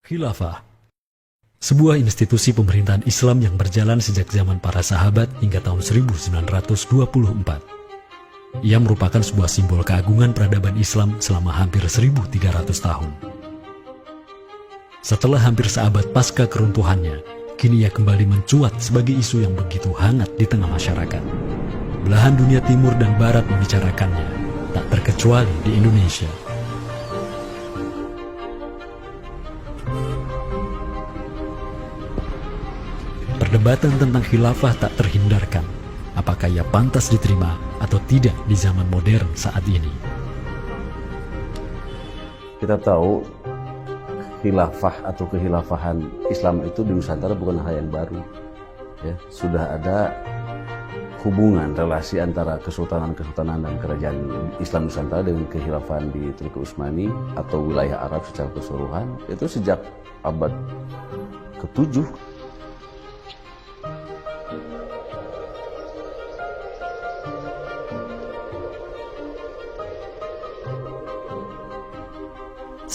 Khilafah, sebuah institusi pemerintahan Islam yang berjalan sejak zaman para sahabat hingga tahun 1924. Ia merupakan sebuah simbol keagungan peradaban Islam selama hampir 1300 tahun. Setelah hampir seabad pasca keruntuhannya, kini ia kembali mencuat sebagai isu yang begitu hangat di tengah masyarakat. Belahan dunia timur dan barat membicarakannya, tak terkecuali di Indonesia. Perdebatan tentang khilafah tak terhindarkan. Apakah ia pantas diterima atau tidak di zaman modern saat ini? Kita tahu khilafah atau kehilafahan Islam itu di Nusantara bukan hal yang baru. Ya, sudah ada hubungan relasi antara kesultanan-kesultanan dan kerajaan Islam Nusantara dengan kehilafahan di Turki Utsmani atau wilayah Arab secara keseluruhan itu sejak abad ke-7.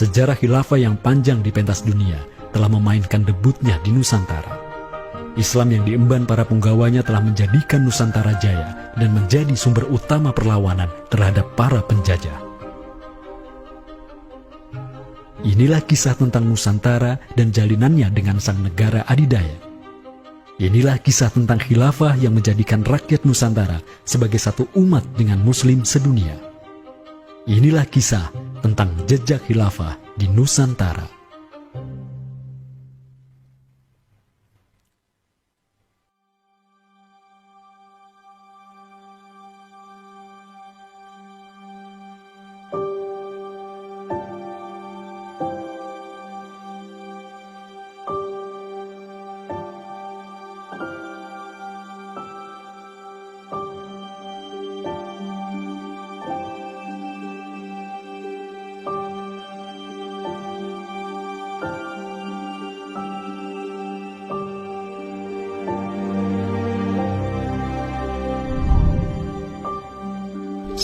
Sejarah khilafah yang panjang di pentas dunia telah memainkan debutnya di Nusantara. Islam yang diemban para punggawanya telah menjadikan Nusantara jaya dan menjadi sumber utama perlawanan terhadap para penjajah. Inilah kisah tentang Nusantara dan jalinannya dengan sang negara adidaya. Inilah kisah tentang khilafah yang menjadikan rakyat Nusantara sebagai satu umat dengan Muslim sedunia. Inilah kisah tentang jejak khilafah di Nusantara.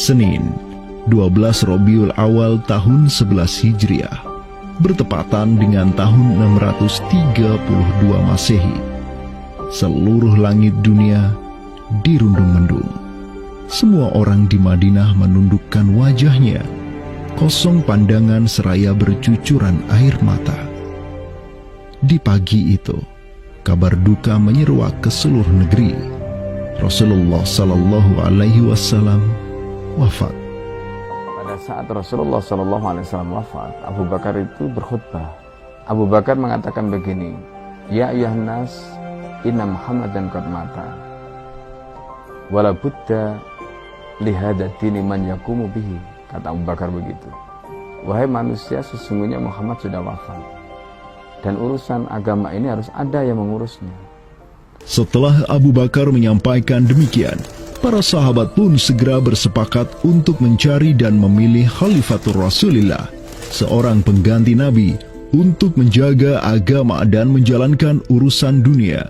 Senin, 12 Rabiul Awal tahun 11 Hijriah, bertepatan dengan tahun 632 Masehi. Seluruh langit dunia dirundung mendung. Semua orang di Madinah menundukkan wajahnya, kosong pandangan seraya bercucuran air mata. Di pagi itu, kabar duka menyeruak ke seluruh negeri. Rasulullah Sallallahu Alaihi Wasallam wafat. Pada saat Rasulullah SAW wafat, Abu Bakar itu berkhutbah. Abu Bakar mengatakan begini, Ya ayyuhan nas, inna Muhammadan qad mata. Wala budda lihada dini man yakumu bihi. Kata Abu Bakar begitu. Wahai manusia, sesungguhnya Muhammad sudah wafat. Dan urusan agama ini harus ada yang mengurusnya. Setelah Abu Bakar menyampaikan demikian, para sahabat pun segera bersepakat untuk mencari dan memilih Khalifatul Rasulillah, seorang pengganti Nabi, untuk menjaga agama dan menjalankan urusan dunia.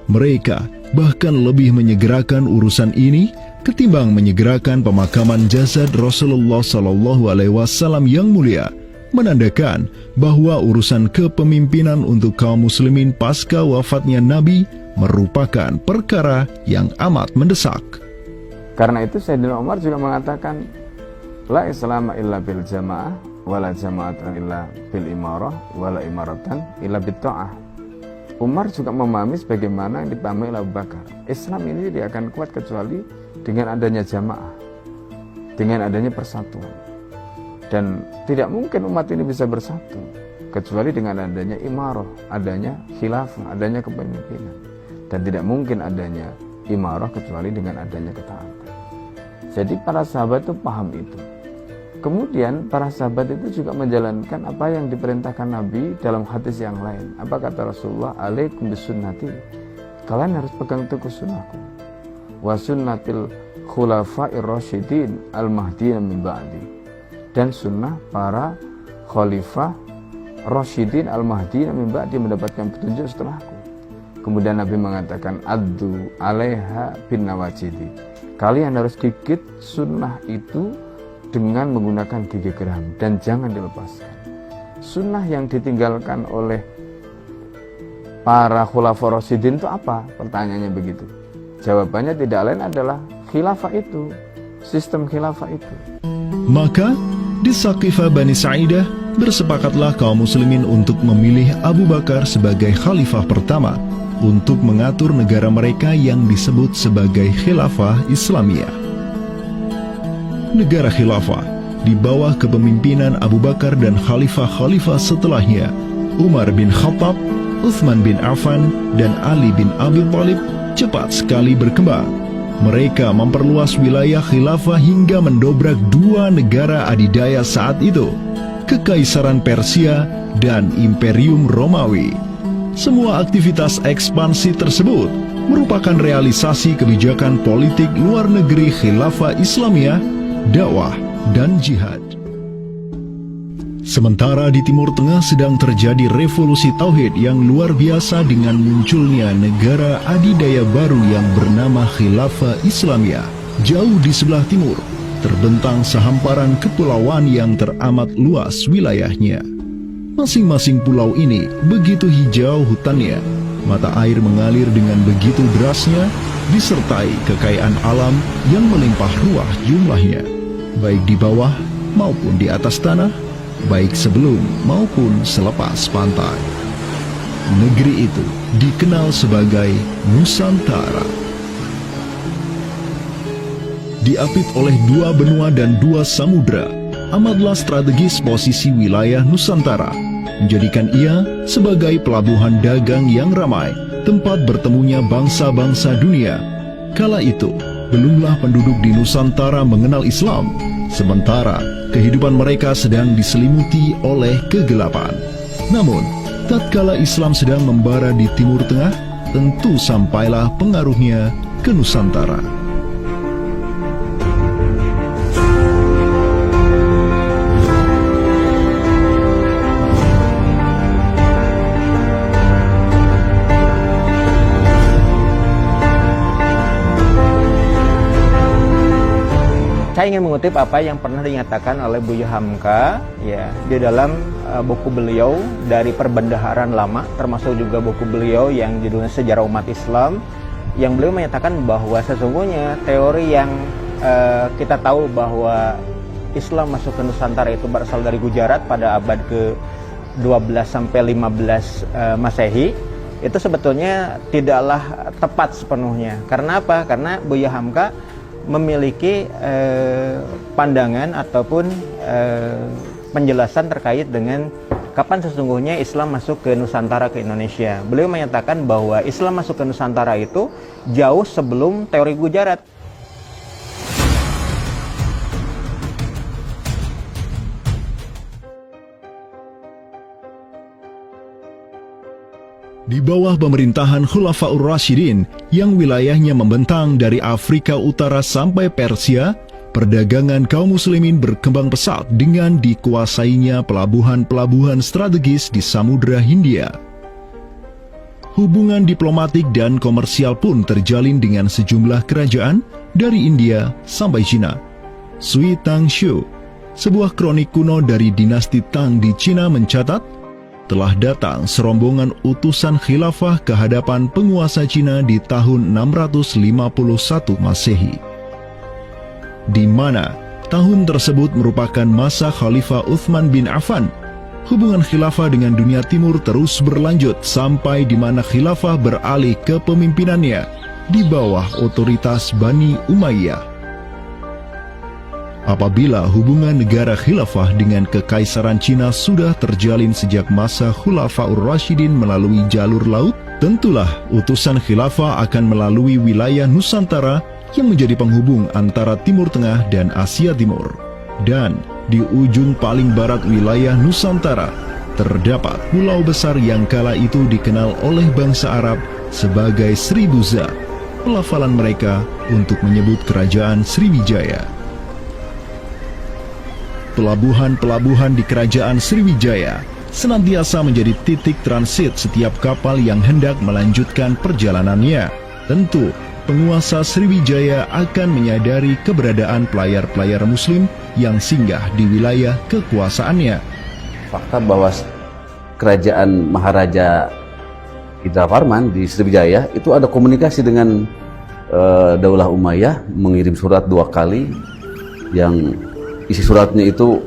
Mereka bahkan lebih menyegerakan urusan ini ketimbang menyegerakan pemakaman jasad Rasulullah SAW yang mulia, menandakan bahwa urusan kepemimpinan untuk kaum muslimin pasca wafatnya Nabi merupakan perkara yang amat mendesak. Karena itu Sayyidina Umar juga mengatakan, La islama illa bil jamaah, wala jama'atan illa bil imarah, wala imaratan illa bit ta'ah. Umar juga memahami sebagaimana yang dipahami oleh Abu Bakar. Islam ini tidak akan kuat kecuali dengan adanya jamaah, dengan adanya persatuan. Dan tidak mungkin umat ini bisa bersatu kecuali dengan adanya imarah, adanya khilafah, adanya kepemimpinan. Dan tidak mungkin adanya imarah kecuali dengan adanya ketaatan. Jadi para sahabat itu paham itu. Kemudian para sahabat itu juga menjalankan apa yang diperintahkan Nabi dalam hadis yang lain. Apa kata Rasulullah? Alaikum bisunnati. Kalian harus pegang teguh sunnahku. Wa sunnatil khulafa'ir rasyidin al-mahdiyyin min ba'di. Dan sunnah para khalifah rasyidin al-mahdiyyin min ba'di, mendapatkan petunjuk setelahku. Kemudian Nabi mengatakan, addu alaiha bin nawajidi. Kalian harus gigit sunnah itu dengan menggunakan gigi geram dan jangan dilepaskan. Sunnah yang ditinggalkan oleh para khulafaur rasyidin itu apa? Pertanyaannya begitu. Jawabannya tidak lain adalah khilafah itu, sistem khilafah itu. Maka di Saqifah Bani Sa'idah bersepakatlah kaum muslimin untuk memilih Abu Bakar sebagai khalifah pertama untuk mengatur negara mereka yang disebut sebagai khilafah Islamiyah. Negara khilafah di bawah kepemimpinan Abu Bakar dan khalifah-khalifah setelahnya, Umar bin Khattab, Utsman bin Affan, dan Ali bin Abi Thalib, cepat sekali berkembang. Mereka memperluas wilayah khilafah hingga mendobrak dua negara adidaya saat itu, Kekaisaran Persia dan Imperium Romawi. Semua aktivitas ekspansi tersebut merupakan realisasi kebijakan politik luar negeri khilafah Islamiyah, dakwah, dan jihad. Sementara di Timur Tengah sedang terjadi revolusi tauhid yang luar biasa dengan munculnya negara adidaya baru yang bernama Khilafah Islamiyah. Jauh di sebelah timur terbentang sehamparan kepulauan yang teramat luas wilayahnya. Masing-masing pulau ini begitu hijau hutannya, mata air mengalir dengan begitu derasnya, disertai kekayaan alam yang melimpah ruah jumlahnya, baik di bawah maupun di atas tanah, baik sebelum maupun selepas pantai. Negeri itu dikenal sebagai Nusantara. Diapit oleh dua benua dan dua samudra, amatlah strategis posisi wilayah Nusantara, menjadikan ia sebagai pelabuhan dagang yang ramai, tempat bertemunya bangsa-bangsa dunia. Kala itu, belumlah penduduk di Nusantara mengenal Islam, sementara kehidupan mereka sedang diselimuti oleh kegelapan. Namun, tatkala Islam sedang membara di Timur Tengah, tentu sampailah pengaruhnya ke Nusantara. Saya ingin mengutip apa yang pernah dinyatakan oleh Buya Hamka ya di dalam buku beliau dari Perbendaharaan Lama, termasuk juga buku beliau yang judulnya Sejarah Umat Islam, yang beliau menyatakan bahwa sesungguhnya teori yang kita tahu bahwa Islam masuk ke Nusantara itu berasal dari Gujarat pada abad ke-12 sampai 15 Masehi, itu sebetulnya tidaklah tepat sepenuhnya. Karena apa? Karena Buya Hamka memiliki pandangan ataupun penjelasan terkait dengan kapan sesungguhnya Islam masuk ke Nusantara, ke Indonesia. Beliau menyatakan bahwa Islam masuk ke Nusantara itu jauh sebelum teori Gujarat. Di bawah pemerintahan Khulafaur Rasyidin yang wilayahnya membentang dari Afrika Utara sampai Persia, perdagangan kaum muslimin berkembang pesat dengan dikuasainya pelabuhan-pelabuhan strategis di Samudra Hindia. Hubungan diplomatik dan komersial pun terjalin dengan sejumlah kerajaan dari India sampai Cina. Sui Tangshu, sebuah kronik kuno dari dinasti Tang di Cina mencatat, telah datang serombongan utusan khilafah ke hadapan penguasa Cina di tahun 651 Masehi, di mana tahun tersebut merupakan masa Khalifah Utsman bin Affan. Hubungan khilafah dengan dunia timur terus berlanjut sampai di mana khilafah beralih ke pemimpinannya di bawah otoritas Bani Umayyah. Apabila hubungan negara khilafah dengan kekaisaran Cina sudah terjalin sejak masa Khulafaur Rasyidin melalui jalur laut, tentulah utusan khilafah akan melalui wilayah Nusantara yang menjadi penghubung antara Timur Tengah dan Asia Timur. Dan di ujung paling barat wilayah Nusantara, terdapat pulau besar yang kala itu dikenal oleh bangsa Arab sebagai Sribuza, pelafalan mereka untuk menyebut kerajaan Sriwijaya. Pelabuhan-pelabuhan di kerajaan Sriwijaya senantiasa menjadi titik transit setiap kapal yang hendak melanjutkan perjalanannya. Tentu, penguasa Sriwijaya akan menyadari keberadaan pelayar-pelayar Muslim yang singgah di wilayah kekuasaannya. Fakta bahwa kerajaan Maharaja Indraparman di Sriwijaya itu ada komunikasi dengan Daulah Umayyah, mengirim surat 2 kali yang isi suratnya itu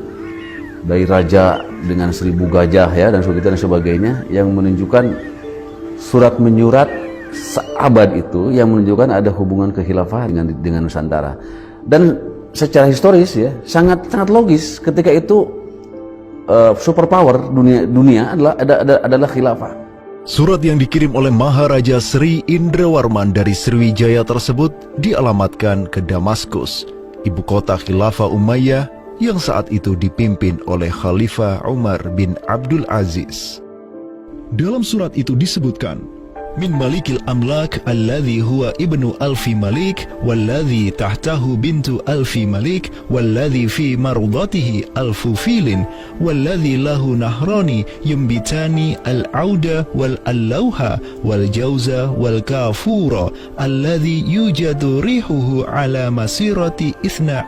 dari raja dengan 1000 gajah ya dan sebagainya, yang menunjukkan surat menyurat seabad itu yang menunjukkan ada hubungan kekhilafahan dengan Nusantara. Dan secara historis ya sangat logis ketika itu superpower dunia adalah khilafah. Surat yang dikirim oleh Maharaja Sri Indrawarman dari Sriwijaya tersebut dialamatkan ke Damaskus, ibu kota Khilafah Umayyah yang saat itu dipimpin oleh Khalifah Umar bin Abdul Aziz. Dalam surat itu disebutkan, min malikil amlak alladhi huwa ibnu alfi malik walladhi tahtahu bintu alfi malik walladhi fi marudatihi alfu filin walladhi lahu nahrani yumbitani al-auda wal-allawha wal-jawza wal-kafura alladhi yujadu rihuhu ala masirati 12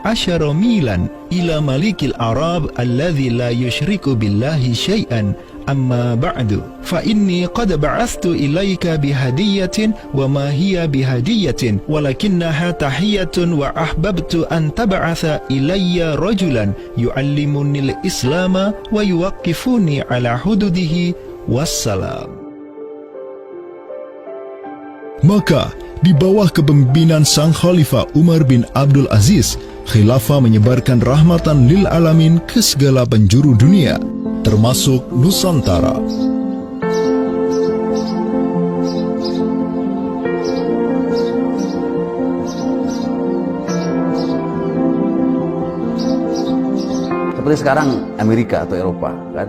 milan ila malikil arab alladhi la yushriku billahi syai'an. Amma ba'du, fa inni qad ba'athtu ilaika bihadiyatin wa ma hiya bihadiyatin walakinnaha tahiyatun wa ahbabtu an tab'atha ilayya rajulan yu'allimunil islama wa yuwaqqifuni ala hududihi wassalam. Maka di bawah kepemimpinan sang Khalifah Umar bin Abdul Aziz, khilafah menyebarkan rahmatan lil alamin ke segala penjuru dunia, termasuk Nusantara. Seperti sekarang Amerika atau Eropa kan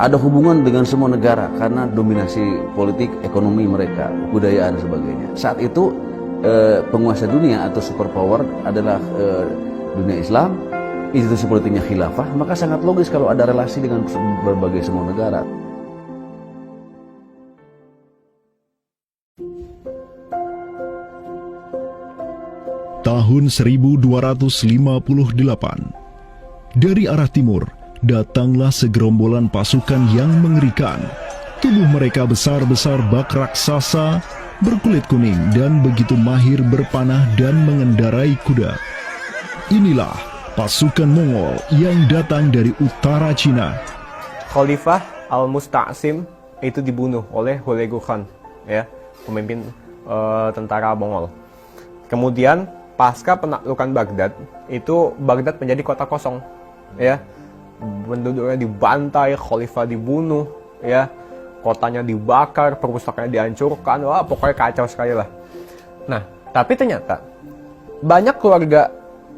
ada hubungan dengan semua negara karena dominasi politik, ekonomi mereka, budaya dan sebagainya. Saat itu penguasa dunia atau superpower adalah dunia Islam, institusi politiknya khilafah, maka sangat logis kalau ada relasi dengan berbagai semua negara. Tahun 1258, dari arah timur datanglah segerombolan pasukan yang mengerikan. Tubuh mereka besar-besar bak raksasa, berkulit kuning dan begitu mahir berpanah dan mengendarai kuda. Inilah pasukan Mongol yang datang dari utara Cina. Khalifah Al-Musta'sim itu dibunuh oleh Hulagu Khan, ya, pemimpin tentara Mongol. Kemudian pasca penaklukan Baghdad, itu Baghdad menjadi kota kosong, ya. Penduduknya dibantai, khalifah dibunuh, ya. Kotanya dibakar, perpustakaannya dihancurkan, wah pokoknya kacau sekali lah. Nah, tapi ternyata banyak keluarga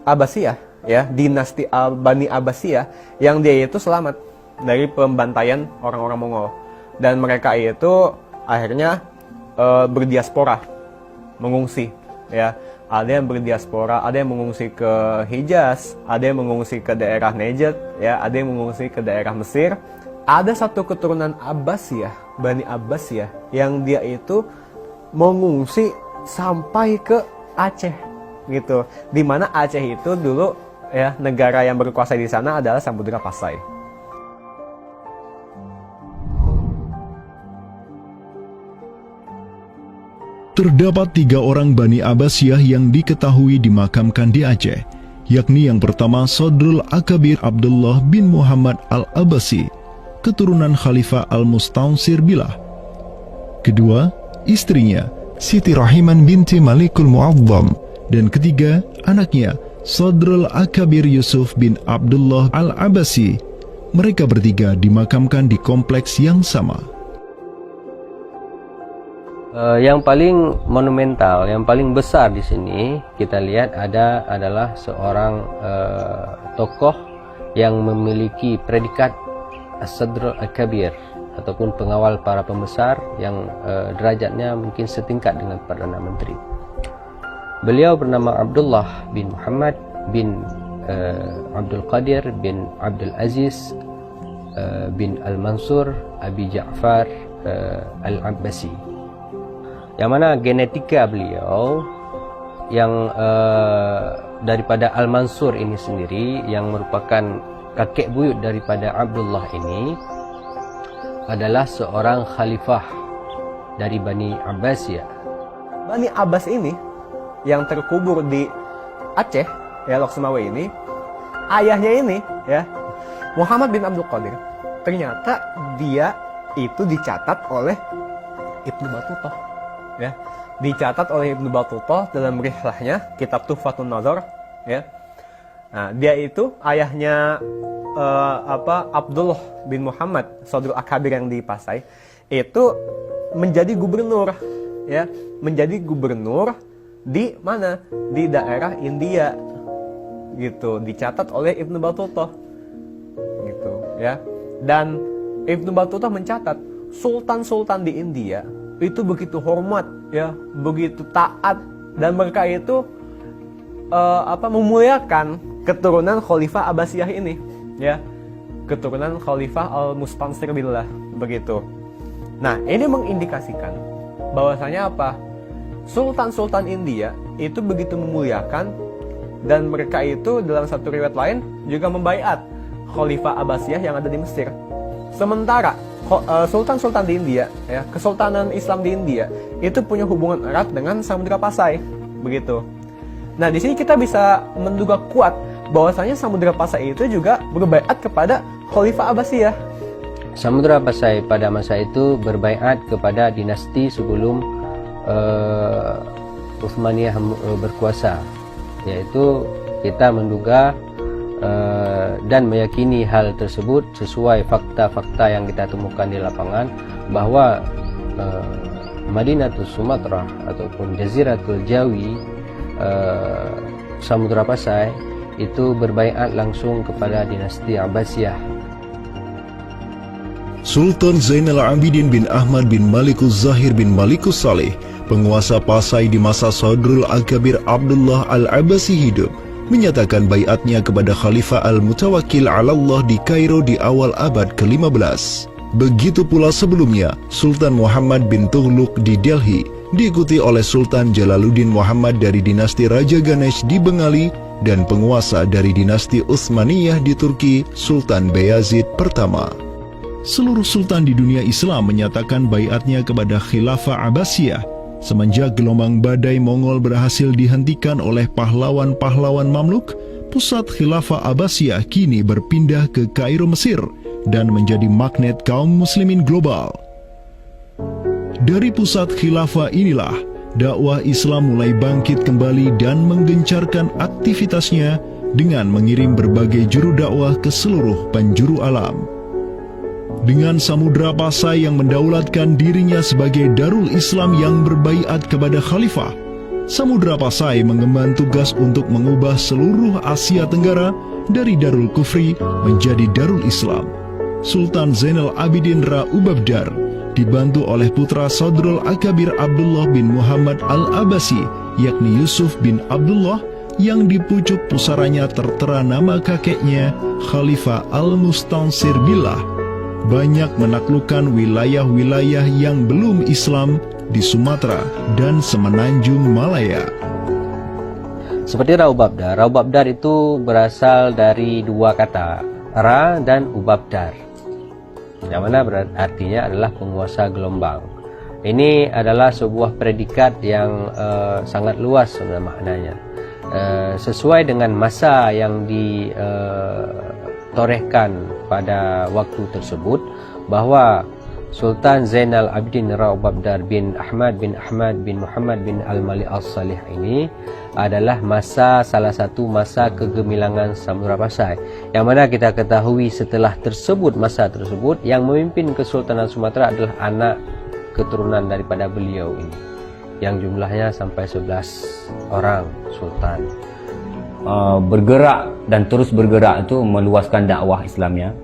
Abbasiyah, ya, dinasti Bani Abbasiyah yang dia itu selamat dari pembantaian orang-orang Mongol, dan mereka itu akhirnya berdiaspora, mengungsi, ya. Ada yang berdiaspora, ada yang mengungsi ke Hijaz, ada yang mengungsi ke daerah Najd, ya, ada yang mengungsi ke daerah Mesir. Ada satu keturunan Abbasiyah, Bani Abbasiyah, yang dia itu mengungsi sampai ke Aceh, gitu. Dimana Aceh itu dulu, ya, negara yang berkuasa di sana adalah Samudra Pasai. Terdapat 3 orang Bani Abbasiyah yang diketahui dimakamkan di Aceh, yakni yang pertama Sodrul Akabir Abdullah bin Muhammad Al-Abbasi, keturunan Khalifah Al-Mustaunsir Billah. Kedua, istrinya Siti Rahiman binti Malikul Mu'azzam, dan ketiga, anaknya Sodrul Akabir Yusuf bin Abdullah Al-Abbasi. Mereka bertiga dimakamkan di kompleks yang sama. Yang paling monumental, yang paling besar di sini kita lihat adalah seorang tokoh yang memiliki predikat As-Sadr Al-Kabir ataupun pengawal para pembesar yang derajatnya mungkin setingkat dengan Perdana Menteri. Beliau bernama Abdullah bin Muhammad bin Abdul Qadir bin Abdul Aziz bin Al-Mansur Abi Ja'far Al-Abbasi, yang mana genetika beliau yang daripada Al-Mansur ini sendiri, yang merupakan kakek buyut daripada Abdullah ini, adalah seorang khalifah dari Bani Abbasiyah. Bani Abbas ini yang terkubur di Aceh, ya, Lok Sumawe ini, ayahnya ini, ya, Muhammad bin Abdul Qadir, ternyata dia itu dicatat oleh Ibnu Battutah, ya, dicatat oleh Ibnu Battutah dalam rihlahnya kitab Tuhfatun Nazar, ya. Nah, dia itu ayahnya Abdullah bin Muhammad Sodrul Akabir yang di Pasai itu menjadi gubernur, ya, menjadi gubernur di mana, di daerah India, gitu, dicatat oleh Ibnu Battutah, gitu, ya. Dan Ibnu Battutah mencatat sultan-sultan di India itu begitu hormat, ya, begitu taat, dan mereka itu memuliakan keturunan Khalifah Abbasiyah ini, ya, keturunan Khalifah Al-Mustansir billah, begitu. Nah, ini mengindikasikan bahwasanya apa? Sultan-sultan India itu begitu memuliakan, dan mereka itu dalam satu riwayat lain juga membaiat Khalifah Abbasiyah yang ada di Mesir. Sementara sultan-sultan di India, ya, Kesultanan Islam di India itu punya hubungan erat dengan Samudra Pasai, begitu. Nah, di sini kita bisa menduga kuat bahwasanya Samudra Pasai itu juga berbaiat kepada Khalifah Abbasiyah. Samudra Pasai pada masa itu berbaiat kepada dinasti sebelum Utsmaniyah berkuasa, yaitu kita menduga dan meyakini hal tersebut sesuai fakta-fakta yang kita temukan di lapangan, bahwa Madinatul Sumatera ataupun Jaziratul Jawi, Samudra Pasai itu berbaiat langsung kepada dinasti Abbasiyah. Sultan Zainal Abidin bin Ahmad bin Malikus Zahir bin Malikus Saleh, penguasa Pasai di masa Sodrul Akabir Abdullah Al-Abbasi hidup, menyatakan baiatnya kepada Khalifah Al-Mutawakkil 'alallah di Kairo di awal abad ke-15. Begitu pula sebelumnya, Sultan Muhammad bin Tughluk di Delhi diikuti oleh Sultan Jalaluddin Muhammad dari dinasti Raja Ganesh di Bengali, dan penguasa dari dinasti Utsmaniyah di Turki, Sultan Bayazid pertama. Seluruh sultan di dunia Islam menyatakan baiatnya kepada Khilafah Abbasiyah semenjak gelombang badai Mongol berhasil dihentikan oleh pahlawan-pahlawan Mamluk. Pusat Khilafah Abbasiyah kini berpindah ke Kairo, Mesir, dan menjadi magnet kaum muslimin global. Dari pusat khilafah inilah dakwah Islam mulai bangkit kembali dan menggencarkan aktivitasnya dengan mengirim berbagai juru dakwah ke seluruh penjuru alam. Dengan Samudra Pasai yang mendaulatkan dirinya sebagai Darul Islam yang berbaiat kepada Khalifah, Samudra Pasai mengemban tugas untuk mengubah seluruh Asia Tenggara dari Darul Kufri menjadi Darul Islam. Sultan Zainal Abidin Ra Ubabdar dibantu oleh putra Sodrul Akabir Abdullah bin Muhammad Al-Abbasi, yakni Yusuf bin Abdullah, yang di pucuk pusaranya tertera nama kakeknya Khalifah Al-Mustansir billah, banyak menaklukkan wilayah-wilayah yang belum Islam di Sumatera dan Semenanjung Malaya. Seperti Ra Ubabdar. Ra Ubabdar itu berasal dari dua kata, Ra dan Ubabdar, yang mana artinya adalah penguasa gelombang. Ini adalah sebuah predikat yang sangat luas sebenarnya maknanya. Sesuai dengan masa yang ditorehkan pada waktu tersebut, bahwa Sultan Zainal Abidin Ra Ubabdar bin Ahmad bin Muhammad bin Al-Malik Al-Salih ini adalah salah satu masa kegemilangan Samudra Pasai, yang mana kita ketahui setelah masa tersebut yang memimpin Kesultanan Sumatera adalah anak keturunan daripada beliau ini, yang jumlahnya sampai 11 orang sultan. Bergerak dan terus bergerak itu meluaskan dakwah Islamnya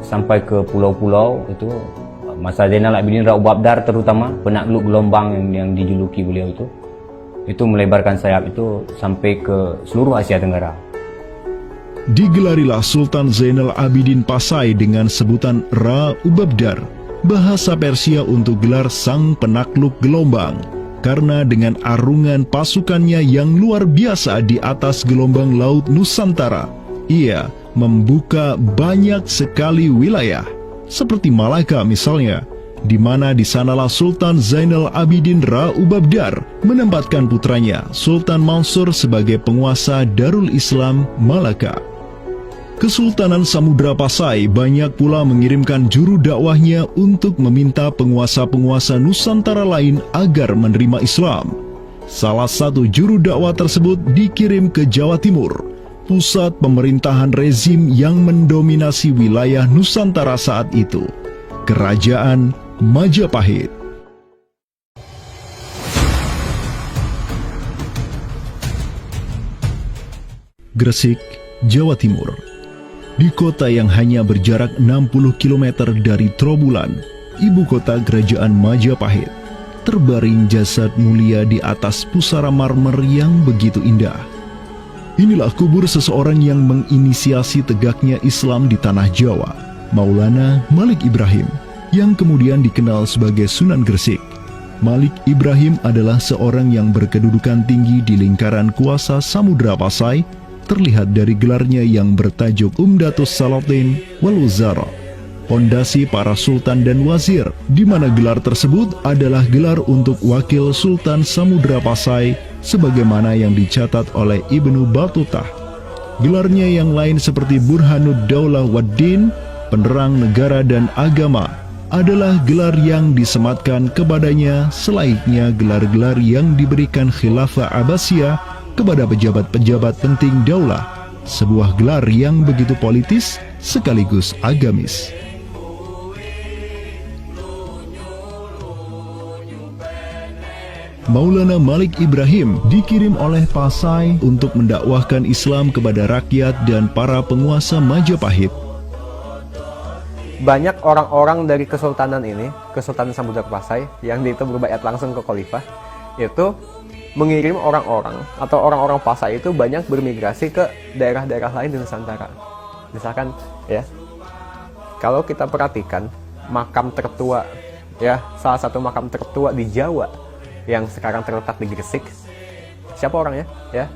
sampai ke pulau-pulau. Itu masa Zainal Abidin Ra Ubabdar, terutama penakluk gelombang yang dijuluki beliau itu melebarkan sayap itu sampai ke seluruh Asia Tenggara. digelarilah Sultan Zainal Abidin Pasai dengan sebutan Ra Ubabdar, bahasa Persia untuk gelar sang penakluk gelombang, karena dengan arungan pasukannya yang luar biasa di atas gelombang laut Nusantara, ia membuka banyak sekali wilayah, seperti Malaka misalnya, di mana di sanalah Sultan Zainal Abidin Ra Ubabdar menempatkan putranya Sultan Mansur sebagai penguasa Darul Islam Malaka. Kesultanan Samudra Pasai banyak pula mengirimkan juru dakwahnya untuk meminta penguasa-penguasa Nusantara lain agar menerima Islam. Salah satu juru dakwah tersebut dikirim ke Jawa Timur, pusat pemerintahan rezim yang mendominasi wilayah Nusantara saat itu, Kerajaan Majapahit. Gresik, Jawa Timur. Di kota yang hanya berjarak 60 km dari Trowulan, ibu kota Kerajaan Majapahit, terbaring jasad mulia di atas pusara marmer yang begitu indah. Inilah kubur seseorang yang menginisiasi tegaknya Islam di tanah Jawa, Maulana Malik Ibrahim, yang kemudian dikenal sebagai Sunan Gresik. Malik Ibrahim adalah seorang yang berkedudukan tinggi di lingkaran kuasa Samudra Pasai, terlihat dari gelarnya yang bertajuk Umdatus Salatin wal Wuzara, pondasi para sultan dan wazir, di mana gelar tersebut adalah gelar untuk wakil Sultan Samudra Pasai, sebagaimana yang dicatat oleh Ibnu Battuta. Gelarnya yang lain seperti Burhanud Daulah Waddin, penerang negara dan agama, adalah gelar yang disematkan kepadanya selayaknya gelar-gelar yang diberikan Khilafah Abbasiyah kepada pejabat-pejabat penting daulah, sebuah gelar yang begitu politis sekaligus agamis. Maulana Malik Ibrahim dikirim oleh Pasai untuk mendakwahkan Islam kepada rakyat dan para penguasa Majapahit. Banyak orang-orang dari kesultanan ini, Kesultanan Samudra Pasai, yang itu berbaiat langsung ke khalifah, itu mengirim orang-orang atau orang-orang Pasai itu banyak bermigrasi ke daerah-daerah lain di Nusantara. Misalkan ya, kalau kita perhatikan makam tertua ya, salah satu makam tertua di Jawa yang sekarang terletak di Gresik, siapa orangnya ya?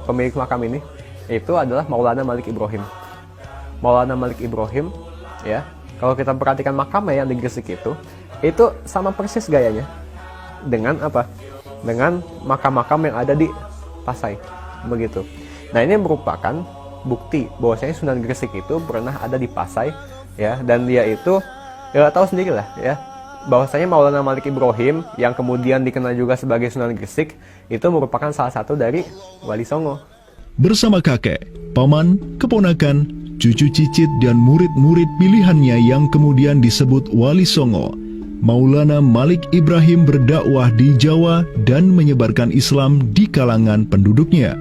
Pemilik makam ini itu adalah Maulana Malik Ibrahim. Maulana Malik Ibrahim ya, kalau kita perhatikan makamnya yang di Gresik itu sama persis gayanya dengan apa? Dengan makam-makam yang ada di Pasai, begitu. Nah, ini merupakan bukti bahwasanya Sunan Gresik itu pernah ada di Pasai ya, dan dia itu ya tahu sendirilah ya, bahwasanya Maulana Malik Ibrahim yang kemudian dikenal juga sebagai Sunan Gresik itu merupakan salah satu dari Wali Songo. Bersama kakek, paman, keponakan, cucu cicit dan murid-murid pilihannya yang kemudian disebut Wali Songo, Maulana Malik Ibrahim berdakwah di Jawa dan menyebarkan Islam di kalangan penduduknya.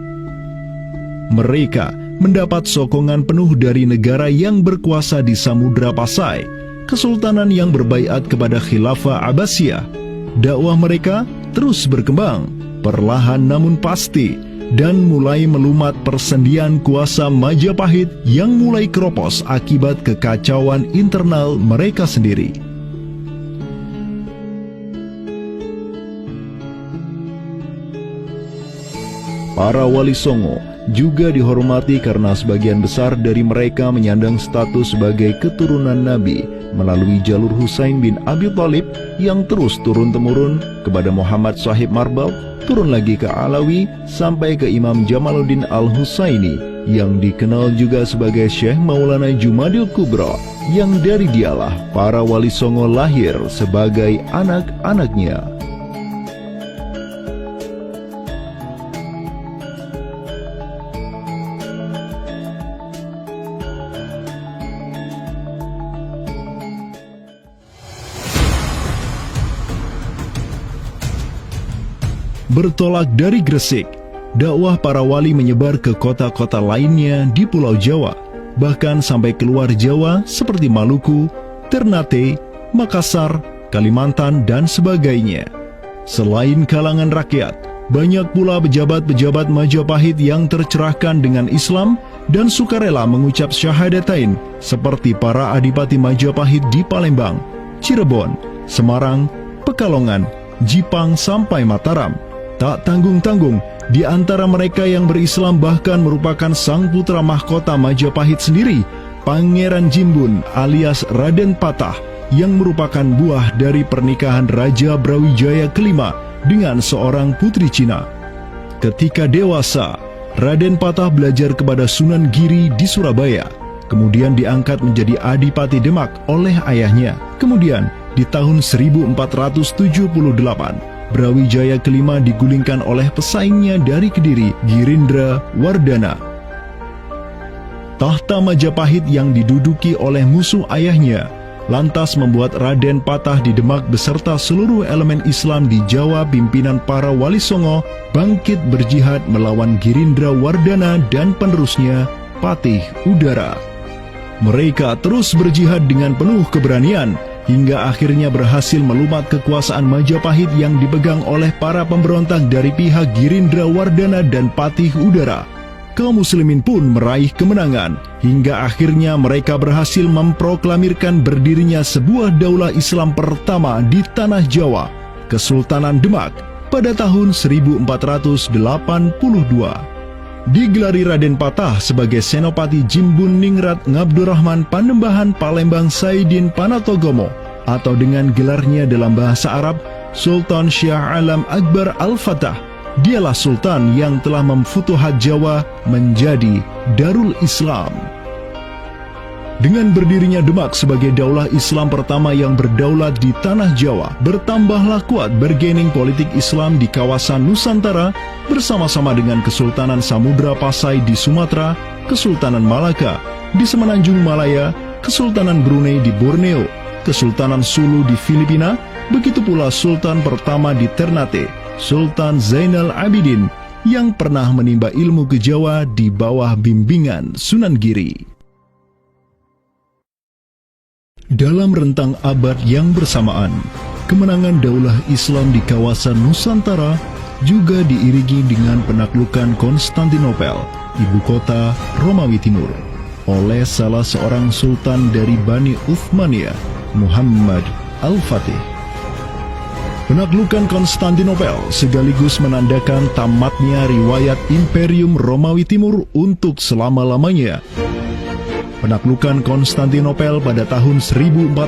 Mereka mendapat sokongan penuh dari negara yang berkuasa di Samudra Pasai, kesultanan yang berbaiat kepada Khilafah Abbasiyah. Dakwah mereka terus berkembang, perlahan namun pasti, dan mulai melumat persendian kuasa Majapahit yang mulai keropos akibat kekacauan internal mereka sendiri. Para Wali Songo juga dihormati karena sebagian besar dari mereka menyandang status sebagai keturunan Nabi melalui jalur Husain bin Abi Thalib yang terus turun-temurun kepada Muhammad Sahib Marbal, turun lagi ke Alawi sampai ke Imam Jamaluddin Al-Husaini yang dikenal juga sebagai Syekh Maulana Jumadil Kubra, yang dari dialah para Wali Songo lahir sebagai anak-anaknya. Bertolak dari Gresik, dakwah para wali menyebar ke kota-kota lainnya di Pulau Jawa, bahkan sampai keluar Jawa seperti Maluku, Ternate, Makassar, Kalimantan, dan sebagainya. Selain kalangan rakyat, banyak pula pejabat-pejabat Majapahit yang tercerahkan dengan Islam dan sukarela mengucap syahadatain seperti para adipati Majapahit di Palembang, Cirebon, Semarang, Pekalongan, Jipang sampai Mataram. Tak tanggung-tanggung, di antara mereka yang berislam bahkan merupakan sang putra mahkota Majapahit sendiri, Pangeran Jimbun alias Raden Patah, yang merupakan buah dari pernikahan Raja Brawijaya kelima dengan seorang putri Cina. Ketika dewasa, Raden Patah belajar kepada Sunan Giri di Surabaya, kemudian diangkat menjadi Adipati Demak oleh ayahnya. Kemudian, di tahun 1478, Brawijaya kelima digulingkan oleh pesaingnya dari Kediri, Girindra Wardana. Tahta Majapahit yang diduduki oleh musuh ayahnya lantas membuat Raden Patah di Demak beserta seluruh elemen Islam di Jawa pimpinan para Wali Songo bangkit berjihad melawan Girindra Wardana dan penerusnya Patih Udara. Mereka terus berjihad dengan penuh keberanian hingga akhirnya berhasil melumat kekuasaan Majapahit yang dipegang oleh para pemberontak dari pihak Girindra Wardana dan Patih Udara. Kaum muslimin pun meraih kemenangan, hingga akhirnya mereka berhasil memproklamirkan berdirinya sebuah daulah Islam pertama di Tanah Jawa, Kesultanan Demak, pada tahun 1482. Digelari Raden Patah sebagai Senopati Jimbun Ningrat Ngabdurrahman Panembahan Palembang Saidin Panatogomo, atau dengan gelarnya dalam bahasa Arab, Sultan Syah Alam Akbar Al-Fatah. Dialah Sultan yang telah memfutuhat Jawa menjadi Darul Islam. Dengan berdirinya Demak sebagai daulah Islam pertama yang berdaulat di Tanah Jawa, bertambahlah kuat bargaining politik Islam di kawasan Nusantara bersama-sama dengan Kesultanan Samudra Pasai di Sumatera, Kesultanan Malaka di Semenanjung Malaya, Kesultanan Brunei di Borneo, Kesultanan Sulu di Filipina, begitu pula Sultan pertama di Ternate, Sultan Zainal Abidin, yang pernah menimba ilmu ke Jawa di bawah bimbingan Sunan Giri. Dalam rentang abad yang bersamaan, kemenangan daulah Islam di kawasan Nusantara juga diiringi dengan penaklukan Konstantinopel, ibu kota Romawi Timur, oleh salah seorang sultan dari Bani Uthmaniyah, Muhammad Al-Fatih. Penaklukan Konstantinopel sekaligus menandakan tamatnya riwayat Imperium Romawi Timur untuk selama-lamanya. Penaklukan Konstantinopel pada tahun 1453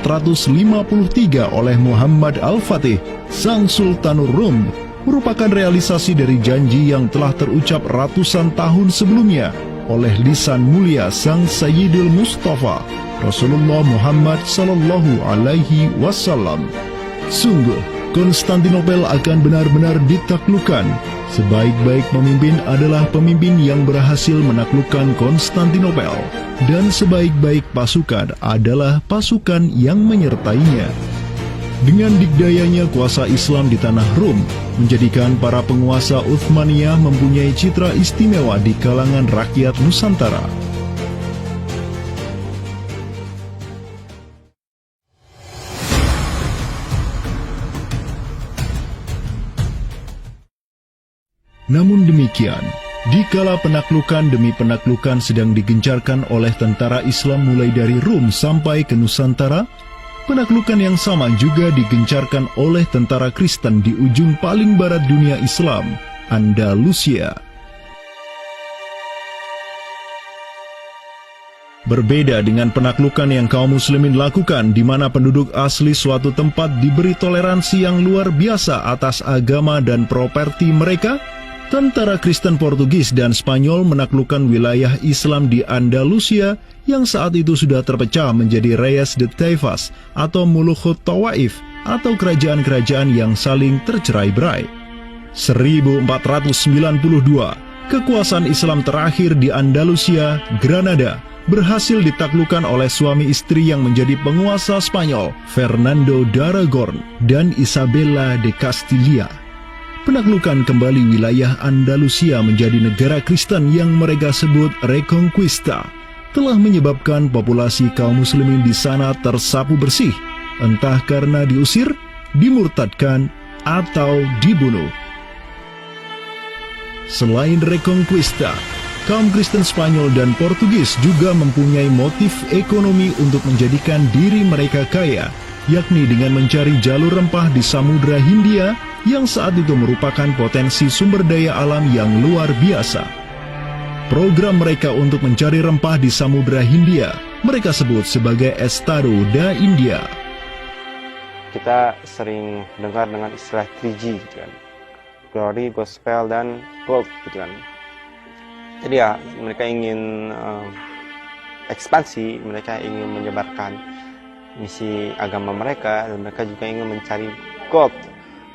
oleh Muhammad Al-Fatih, sang Sultanur Rum, merupakan realisasi dari janji yang telah terucap ratusan tahun sebelumnya oleh lisan mulia sang Sayyidul Mustafa, Rasulullah Muhammad Sallallahu Alaihi Wasallam. Sungguh, Konstantinopel akan benar-benar ditaklukkan. Sebaik-baik pemimpin adalah pemimpin yang berhasil menaklukkan Konstantinopel, dan sebaik-baik pasukan adalah pasukan yang menyertainya. Dengan dikdayanya kuasa Islam di tanah Rum, menjadikan para penguasa Uthmaniyah mempunyai citra istimewa di kalangan rakyat Nusantara. Namun demikian, dikala penaklukan demi penaklukan sedang digencarkan oleh tentara Islam mulai dari Rum sampai ke Nusantara, penaklukan yang sama juga digencarkan oleh tentara Kristen di ujung paling barat dunia Islam, Andalusia. Berbeda dengan penaklukan yang kaum muslimin lakukan, di mana penduduk asli suatu tempat diberi toleransi yang luar biasa atas agama dan properti mereka, tentara Kristen Portugis dan Spanyol menaklukkan wilayah Islam di Andalusia yang saat itu sudah terpecah menjadi Reyes de Taifas atau Mulukhut Tawaif atau kerajaan-kerajaan yang saling tercerai-berai. 1492, kekuasaan Islam terakhir di Andalusia, Granada, berhasil ditaklukkan oleh suami istri yang menjadi penguasa Spanyol, Fernando de Aragon dan Isabella de Castilla. Penaklukan kembali wilayah Andalusia menjadi negara Kristen yang mereka sebut Reconquista telah menyebabkan populasi kaum muslimin di sana tersapu bersih, entah karena diusir, dimurtadkan, atau dibunuh. Selain Reconquista, kaum Kristen Spanyol dan Portugis juga mempunyai motif ekonomi untuk menjadikan diri mereka kaya, yakni dengan mencari jalur rempah di Samudra Hindia yang saat itu merupakan potensi sumber daya alam yang luar biasa. Program mereka untuk mencari rempah di Samudra Hindia mereka sebut sebagai Estado da India. Kita sering dengar dengan istilah 3G gitu kan. Glory, Gospel, dan Gold gitu kan. Jadi ya mereka ingin ekspansi, mereka ingin menyebarkan misi agama mereka, dan mereka juga ingin mencari gold.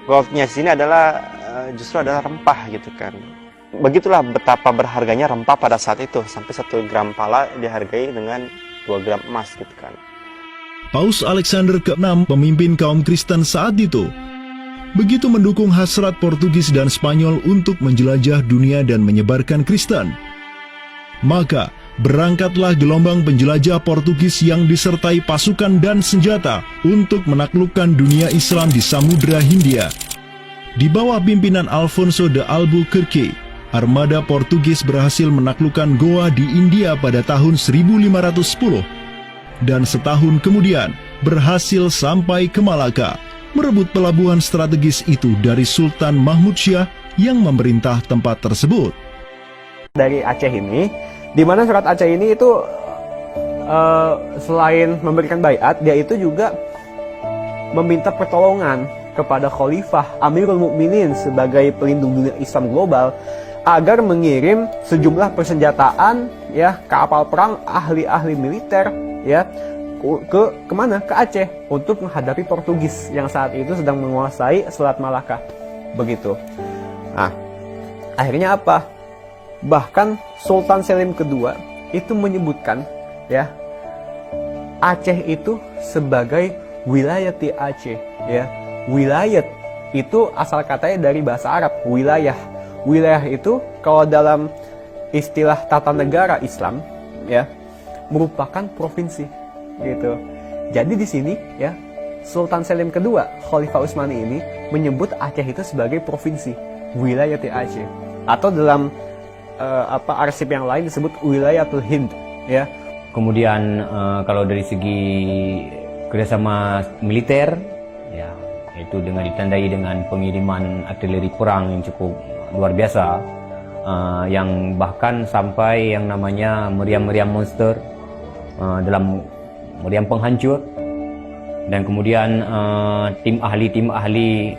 Goldnya sini adalah justru adalah rempah gitu kan. Begitulah betapa berharganya rempah pada saat itu, sampai 1 gram pala dihargai dengan 2 gram emas gitu kan. Paus Alexander ke-6, pemimpin kaum Kristen saat itu, begitu mendukung hasrat Portugis dan Spanyol untuk menjelajah dunia dan menyebarkan Kristen. Maka, berangkatlah gelombang penjelajah Portugis yang disertai pasukan dan senjata untuk menaklukkan dunia Islam di Samudra Hindia. Di bawah pimpinan Alfonso de Albuquerque, armada Portugis berhasil menaklukkan Goa di India pada tahun 1510, dan setahun kemudian berhasil sampai ke Malaka, merebut pelabuhan strategis itu dari Sultan Mahmud Syah yang memerintah tempat tersebut. Dari Aceh ini, di mana surat Aceh ini itu selain memberikan baiat, dia itu juga meminta pertolongan kepada Khalifah Amirul Mukminin sebagai pelindung dunia Islam global agar mengirim sejumlah persenjataan ya, kapal perang, ahli-ahli militer ya, kemana? Ke Aceh untuk menghadapi Portugis yang saat itu sedang menguasai Selat Malaka. Begitu. Nah, akhirnya apa? Bahkan Sultan Selim kedua itu menyebutkan ya, Aceh itu sebagai wilayati Aceh ya. Wilayat itu asal katanya dari bahasa Arab, wilayah. Wilayah itu kalau dalam istilah tata negara Islam ya, merupakan provinsi gitu. Jadi di sini ya, Sultan Selim kedua, Khalifah Utsmani ini menyebut Aceh itu sebagai provinsi, wilayah Aceh. Atau dalam arsip yang lain disebut Wilayatul Hind ya. Kemudian kalau dari segi kerjasama militer, ya itu dengan ditandai dengan pengiriman artileri perang yang cukup luar biasa, yang bahkan sampai yang namanya meriam-meriam monster dalam meriam penghancur, dan kemudian tim ahli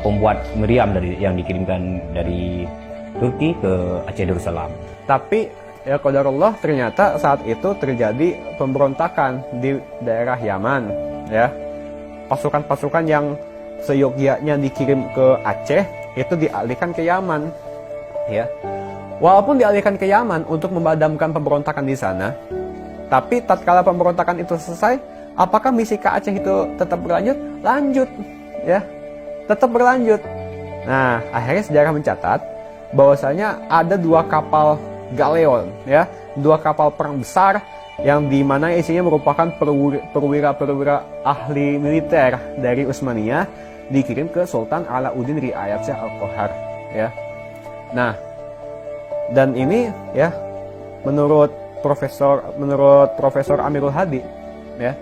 pembuat meriam yang dikirimkan dari Turki ke Aceh Darussalam. Tapi ya qadarullah, ternyata saat itu terjadi pemberontakan di daerah Yaman ya. Pasukan-pasukan yang seyogyanya dikirim ke Aceh itu dialihkan ke Yaman ya. Walaupun dialihkan ke Yaman untuk memadamkan pemberontakan di sana, tapi tatkala pemberontakan itu selesai, apakah misi ke Aceh itu tetap berlanjut? Lanjut ya, tetap berlanjut. Nah, akhirnya sejarah mencatat bahwasanya ada 2 kapal galeon ya, 2 kapal perang besar yang dimana isinya merupakan perwira-perwira ahli militer dari Utsmaniyah dikirim ke Sultan Alauddin Riayat Shah Al-Qahar ya. Nah, dan ini ya menurut Profesor Amirul Hadi ya,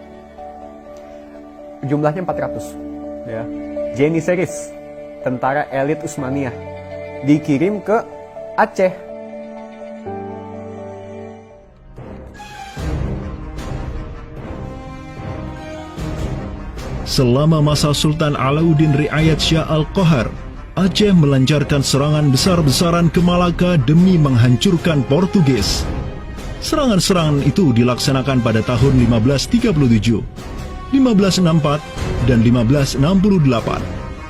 jumlahnya 400 ya. Janissaries, tentara elit Utsmaniyah, dikirim ke Aceh. Selama masa Sultan Alauddin Riayat Shah Al-Qahar, Aceh melancarkan serangan besar-besaran ke Malaka demi menghancurkan Portugis. Serangan-serangan itu dilaksanakan pada tahun 1537, 1564, dan 1568.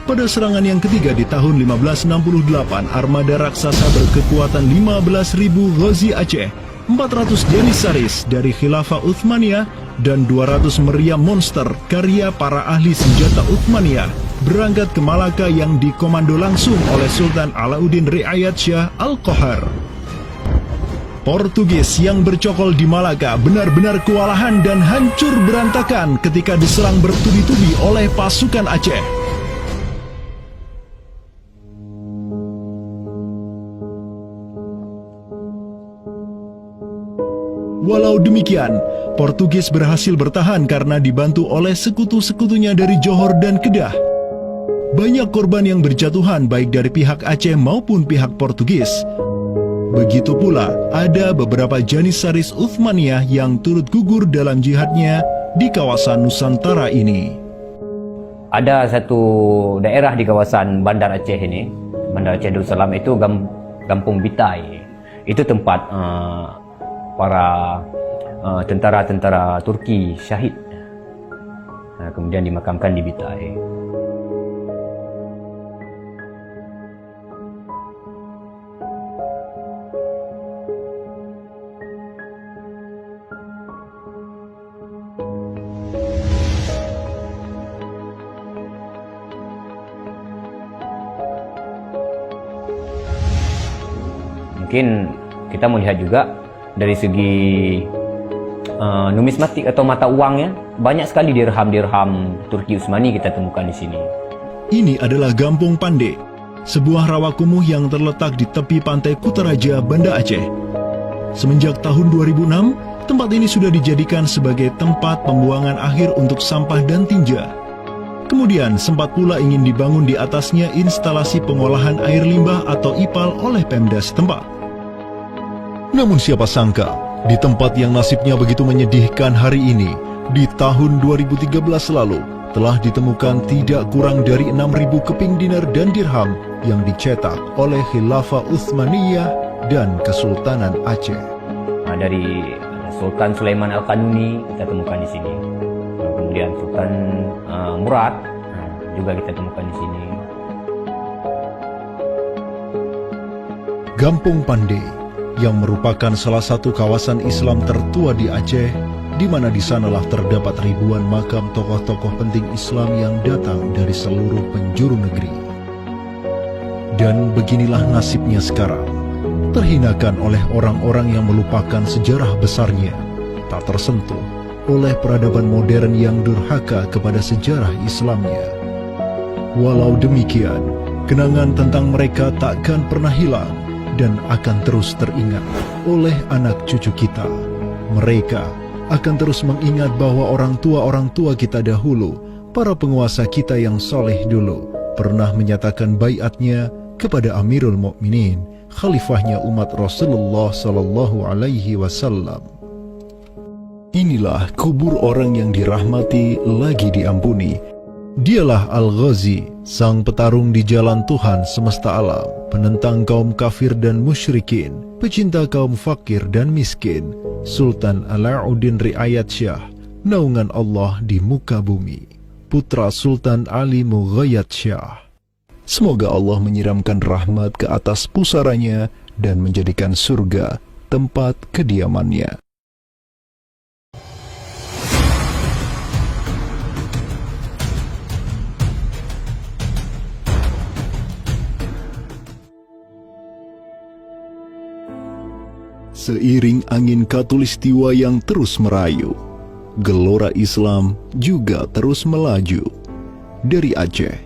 Pada serangan yang ketiga di tahun 1568, armada raksasa berkekuatan 15.000 Ghazi Aceh, 400 Janissaries dari Khilafah Utsmaniyah, dan 200 meriam monster karya para ahli senjata Utsmaniyah berangkat ke Malaka yang dikomando langsung oleh Sultan Alauddin Riayat Shah Al-Qahar. Portugis yang bercokol di Malaka benar-benar kewalahan dan hancur berantakan ketika diserang bertubi-tubi oleh pasukan Aceh. Walau demikian, Portugis berhasil bertahan karena dibantu oleh sekutu-sekutunya dari Johor dan Kedah. Banyak korban yang berjatuhan baik dari pihak Aceh maupun pihak Portugis. Begitu pula ada beberapa Janissaris Uthmaniyah yang turut gugur dalam jihadnya di kawasan Nusantara ini. Ada satu daerah di kawasan Bandar Aceh ini, Bandar Aceh Darussalam itu Kampung Bitai. Itu tempat para tentara-tentara Turki syahid. Kemudian dimakamkan di Bitai. Mungkin kita melihat juga dari segi numismatik atau mata uangnya, banyak sekali dirham-dirham Turki Utsmani kita temukan di sini. Ini adalah Gampung Pande, sebuah rawa kumuh yang terletak di tepi pantai Kutaraja, Banda Aceh. Semenjak tahun 2006, tempat ini sudah dijadikan sebagai tempat pembuangan akhir untuk sampah dan tinja. Kemudian sempat pula ingin dibangun di atasnya instalasi pengolahan air limbah atau IPAL oleh Pemda setempat. Namun siapa sangka, di tempat yang nasibnya begitu menyedihkan hari ini, di tahun 2013 lalu, telah ditemukan tidak kurang dari 6.000 keping dinar dan dirham yang dicetak oleh Khilafah Utsmaniyah dan Kesultanan Aceh. Dari Sultan Sulaiman Al-Kanuni kita temukan di sini. Kemudian Sultan Murad juga kita temukan di sini. Gampung Pande yang merupakan salah satu kawasan Islam tertua di Aceh, di mana di sanalah terdapat ribuan makam tokoh-tokoh penting Islam yang datang dari seluruh penjuru negeri. Dan beginilah nasibnya sekarang, terhinakan oleh orang-orang yang melupakan sejarah besarnya, tak tersentuh oleh peradaban modern yang durhaka kepada sejarah Islamnya. Walau demikian, kenangan tentang mereka takkan pernah hilang dan akan terus teringat oleh anak cucu kita. Mereka akan terus mengingat bahwa orang tua kita dahulu, para penguasa kita yang soleh dulu, pernah menyatakan baiatnya kepada Amirul Mukminin, khalifahnya umat Rasulullah Sallallahu Alaihi Wasallam. Inilah kubur orang yang dirahmati lagi diampuni. Dialah Al-Ghazi, sang petarung di jalan Tuhan semesta alam, penentang kaum kafir dan musyrikin, pecinta kaum fakir dan miskin, Sultan Alauddin Riayat Shah, naungan Allah di muka bumi, putra Sultan Ali Mughayat Shah. Semoga Allah menyiramkan rahmat ke atas pusaranya dan menjadikan surga tempat kediamannya. Seiring angin Katulistiwa yang terus merayu, gelora Islam juga terus melaju dari Aceh,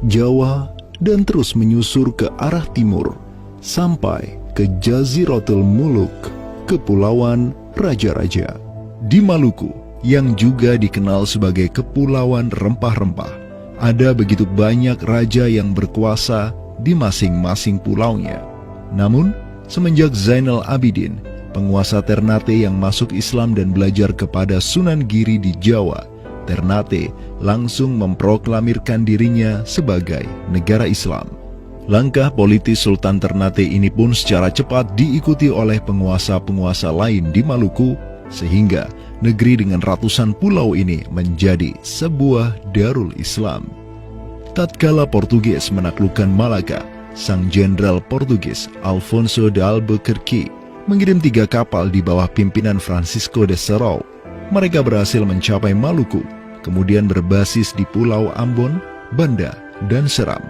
Jawa, dan terus menyusur ke arah timur sampai ke Jaziratul Muluk, Kepulauan Raja-Raja. Di Maluku, yang juga dikenal sebagai Kepulauan Rempah-Rempah, ada begitu banyak raja yang berkuasa di masing-masing pulaunya. Namun, semenjak Zainal Abidin, penguasa Ternate yang masuk Islam dan belajar kepada Sunan Giri di Jawa, Ternate langsung memproklamirkan dirinya sebagai negara Islam. Langkah politis Sultan Ternate ini pun secara cepat diikuti oleh penguasa-penguasa lain di Maluku, sehingga negeri dengan ratusan pulau ini menjadi sebuah darul Islam. Tatkala Portugis menaklukkan Malaka, sang jenderal Portugis Alfonso de Albuquerque mengirim 3 kapal di bawah pimpinan Francisco de Serrao. Mereka berhasil mencapai Maluku, kemudian berbasis di Pulau Ambon, Banda, dan Seram.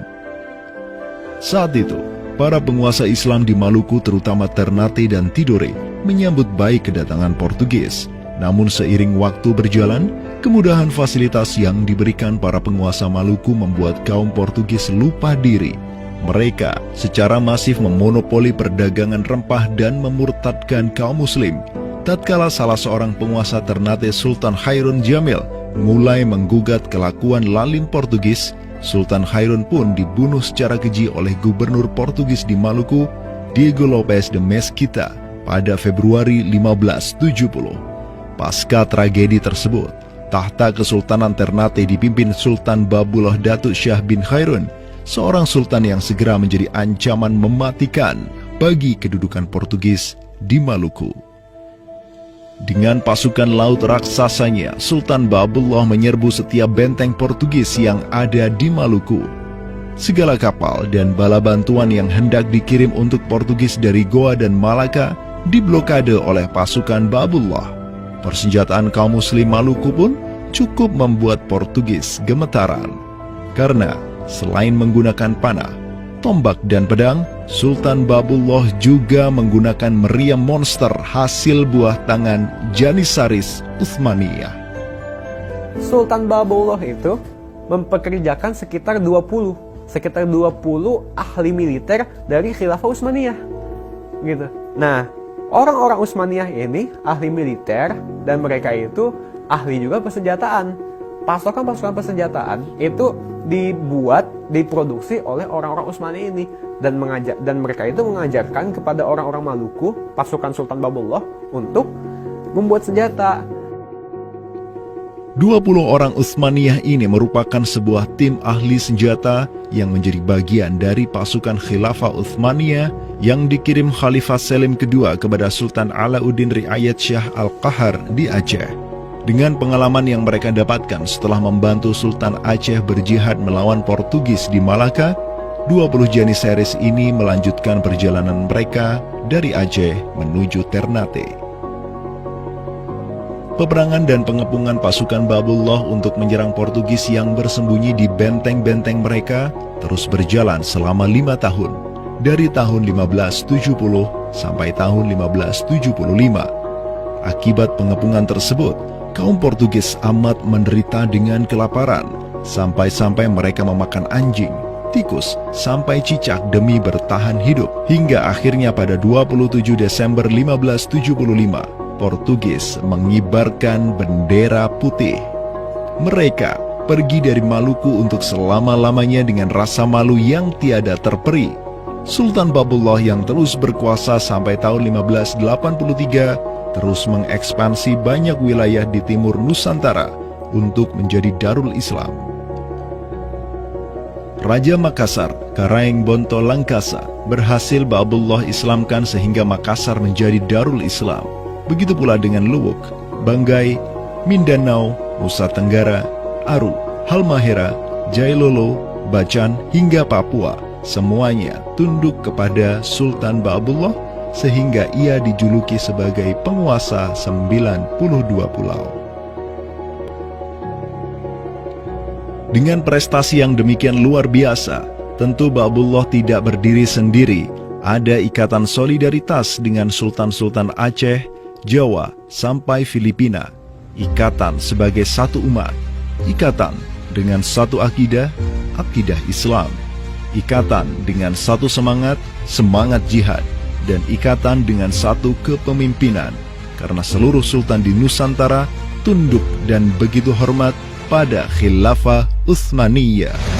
Saat itu, para penguasa Islam di Maluku terutama Ternate dan Tidore menyambut baik kedatangan Portugis. Namun seiring waktu berjalan, kemudahan fasilitas yang diberikan para penguasa Maluku membuat kaum Portugis lupa diri. Mereka secara masif memonopoli perdagangan rempah dan memurtadkan kaum muslim. tatkala salah seorang penguasa Ternate Sultan Hairun Jamil mulai menggugat kelakuan lalim Portugis, Sultan Hairun pun dibunuh secara keji oleh gubernur Portugis di Maluku, Diego Lopes de Mesquita, pada Februari 1570. Pasca tragedi tersebut, tahta Kesultanan Ternate dipimpin Sultan Babullah Datuk Syah bin Hairun, seorang sultan yang segera menjadi ancaman mematikan bagi kedudukan Portugis di Maluku. Dengan pasukan laut raksasanya, Sultan Babullah menyerbu setiap benteng Portugis yang ada di Maluku. Segala kapal dan bala bantuan yang hendak dikirim untuk Portugis dari Goa dan Malaka diblokade oleh pasukan Babullah. Persenjataan kaum muslim Maluku pun cukup membuat Portugis gemetaran. Karena selain menggunakan panah, tombak dan pedang, Sultan Babullah juga menggunakan meriam monster hasil buah tangan Janissaries Utsmaniyah. Sultan Babullah itu mempekerjakan sekitar 20 ahli militer dari Khilafah Utsmaniyah. Gitu. Nah, orang-orang Utsmaniyah ini ahli militer dan mereka itu ahli juga persenjataan. Pasukan-pasukan persenjataan itu diproduksi oleh orang-orang Utsmani ini dan mereka itu mengajarkan kepada orang-orang Maluku, pasukan Sultan Babullah, untuk membuat senjata. 20 orang Utsmaniyah ini merupakan sebuah tim ahli senjata yang menjadi bagian dari pasukan Khilafah Utsmaniyah yang dikirim Khalifah Selim II kepada Sultan Alauddin Riayat Shah Al-Qahar di Aceh. Dengan pengalaman yang mereka dapatkan setelah membantu Sultan Aceh berjihad melawan Portugis di Malaka, 20 Janissaries ini melanjutkan perjalanan mereka dari Aceh menuju Ternate. Peperangan dan pengepungan pasukan Babullah untuk menyerang Portugis yang bersembunyi di benteng-benteng mereka terus berjalan selama 5 tahun, dari tahun 1570 sampai tahun 1575. Akibat pengepungan tersebut, kaum Portugis amat menderita dengan kelaparan, sampai-sampai mereka memakan anjing, tikus, sampai cicak demi bertahan hidup. Hingga akhirnya pada 27 Desember 1575, Portugis mengibarkan bendera putih. Mereka pergi dari Maluku untuk selama-lamanya dengan rasa malu yang tiada terperi. Sultan Babullah yang terus berkuasa sampai tahun 1583 terus mengekspansi banyak wilayah di timur Nusantara untuk menjadi Darul Islam. Raja Makassar, Karaeng Bonto Langkasa, berhasil Babullah Islamkan sehingga Makassar menjadi Darul Islam. Begitu pula dengan Luwuk, Banggai, Mindanao, Nusa Tenggara, Aru, Halmahera, Jailolo, Bacan, hingga Papua. Semuanya tunduk kepada Sultan Babullah sehingga ia dijuluki sebagai penguasa 92 pulau. Dengan prestasi yang demikian luar biasa, tentu Babullah tidak berdiri sendiri. Ada ikatan solidaritas dengan sultan-sultan Aceh, Jawa, sampai Filipina. Ikatan sebagai satu umat. Ikatan dengan satu akidah, akidah Islam. Ikatan dengan satu semangat, semangat jihad. Dan ikatan dengan satu kepemimpinan, karena seluruh sultan di Nusantara tunduk dan begitu hormat pada Khilafah Utsmaniyah.